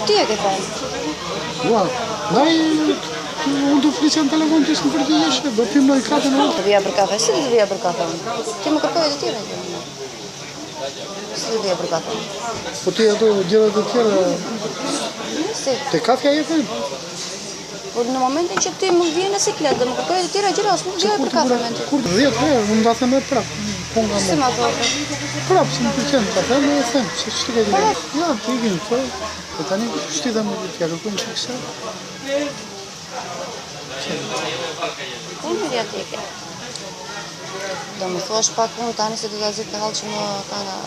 Ti e ke thënë. Ua, unë të flisja në telefon të ishë në përgjigjeshe, bëtim në i kafe në unë. Të vija për kafe, si të vija për kafe? Ti më kërkoj të tjera. Si të vija për kafe? Po ti ato gjërat të tjera, Si? te kafja je thënë? Po në momentin që ti më vjen në siklet dhe më kërkoj të tjera gjëra, s'më vija për kafe me ty. Kur 10 herë, unë da them edhe prap. Si ma thotë? Prap, si më përqenë, ta them edhe them, që të ke të ja, të ikin, po, e tani, shtita më të tja, kërkujnë që kësa. Unë mirja tike. Do më thosh pak unë tani se do të zikë të halë që më ta nga...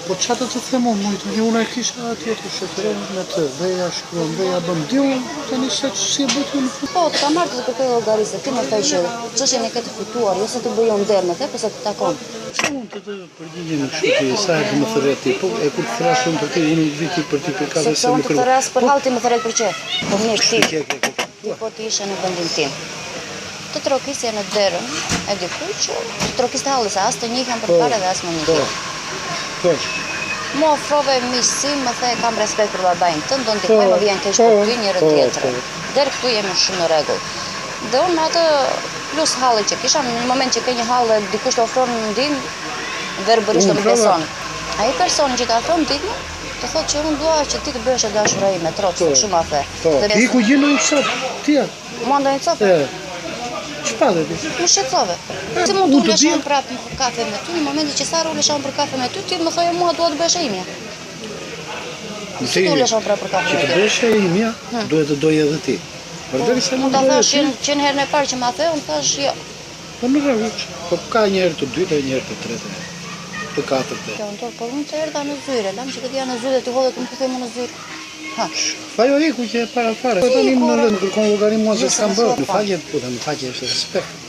Po qatë të them unë, unë e kisha atje të shëtërojnë me të, veja shkruan, veja bëm, diu, tani se që si e bëtë në fund. Po, të ka marrë të të kërkoj llogarisë, ti më thaj që çështjen e ke të fituar, jo se të bëjon nder me te, po se të takon. Që mund të përgjigjem kështu ti, sa e të më thërret ti, po e kur të thrash unë për ti, unë viti për ti për kafe Se unë të thras për hall ti më thërret për qef. Po mirë ti po të ishe në vendin tim. Të trokisje në derën, e dikuj që të trokiste hallës, as të njihën për pare dhe as më njihën. Po. Mu ofrove miqësi, më the kam respekt për babain tënd, do ndihmoj, më vjen keq për ty njëri tjetrin. Deri këtu jemi shumë në rregull. Dhe unë atë plus halli që kisha, në një moment që ke një hall dhe dikush të ofron ndihmë, verbalisht do më beson. Ai personi që të ofron ndihmë, të thotë që unë dua që ti të bëhesh e dashura ime, troç, shumë a the. Ti ku gjeno një cop, ti? Mua ndonjë copë? Çfarë ti? Më shqetësove. Si mund të ulesh unë prapë për kafe me ty, në momentin që sa ulesh unë për kafe me ty, ti më thoje mua dua të bëhesh e imja. Si të ulesh unë prapë për kafe me ty? Që të bëhesh e imja, duhet të doj edhe ti. Mund ta thash që në herën e parë që ma the, unë thash jo. Po në rregull. Po ka një herë të dytë, një herë të tretë, të katërtë. Po unë të erdha në zyre, lam që të vija në zyre dhe të hodhe të më këthej më në zyre. Ajo iku që e para fare. Po tani më kërkon llogarim mua se s'kam bërë. Në faqe, po në faqe është respekt.